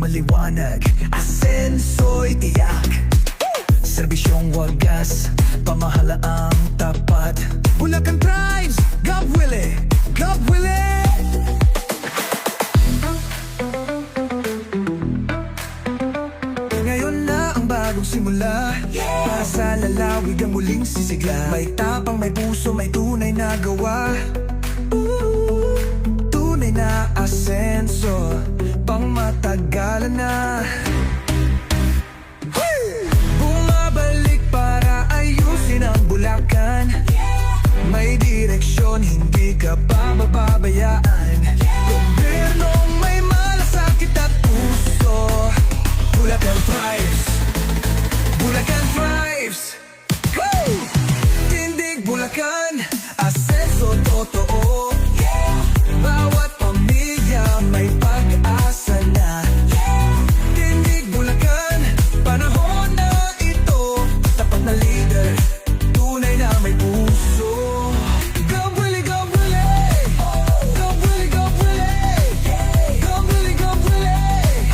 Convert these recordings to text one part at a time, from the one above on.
maliwanag, asenso'y tiyak. Serbisyong wagas, pamahalaang tapat. Bulacan Tribes, God Willie, God Willie. Ngayon na ang bagong simula, para sa lalawig ang muling sisigla. May tapang, may puso, may tunay na gawa. Tunay na asenso, pang matagalan na. Bumabalik para ayusin ang Bulacan. May direksyon, hindi ka pababayaan. Gobyernong may malasakit at puso. Bulacan Tribes, Bulacan Tribes. Woo! Tindig Bulacan, asenso totoo. Bawat pamilya may pag-asa na. Tindig Bulacan, panahon na ito. Tapat na leader, tunay na may puso. Go Willie, go Willie. Go Willie, go Willie. Go Willie, go Willie.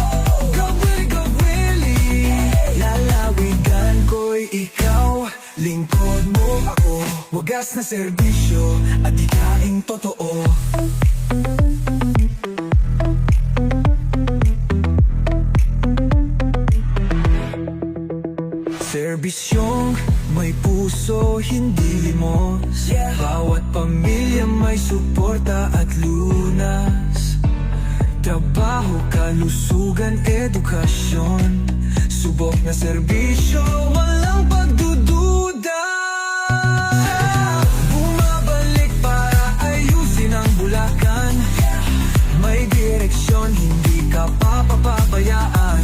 Go Willie, go Willie. Lalawigan ko'y ikaw, lingkod mo ako. Wagas na serbisyo at ikaing totoo. Serbisyong may puso, hindi limos. Bawat pamilya may suporta at lunas. Trabaho, kalusugan, edukasyon. Subok na serbisyo, walang pagdududa. Bumabalik para ayusin ang Bulacan. May direksyon, hindi ka papabayaan.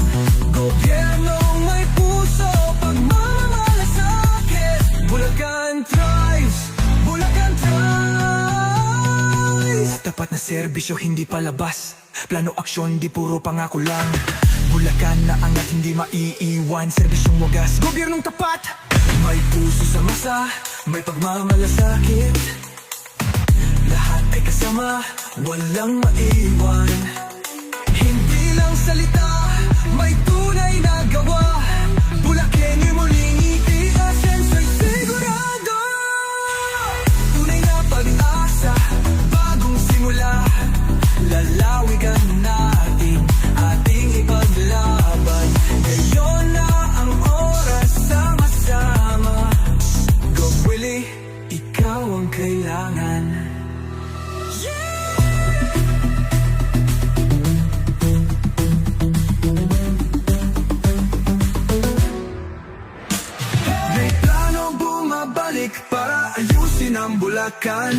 Gobyernong may puso, pagmamalasakit. Bulacan Tribes, Bulacan Tribes. Tapat na serbisyo, hindi palabas. Plano, aksyon, di puro pangako lang. Bulacan na angat, hindi maiiwan. Serbisyong wagas, gobyernong tapat. May puso sa masa, may pagmamalasakit. Lahat ay kasama, walang maiwan. Hindi lang salita, may tunay na gawa. Bulacan'y muling ngiti, asenso'y sigurado. Tunay na pag-asa, bagong simula. Lalawigan natin, ating ipaglaban. Ngayon na ang oras, sama-sama. Go Willie, ikaw ang kailangan. May plano bumabalik para ayusin ang Bulacan.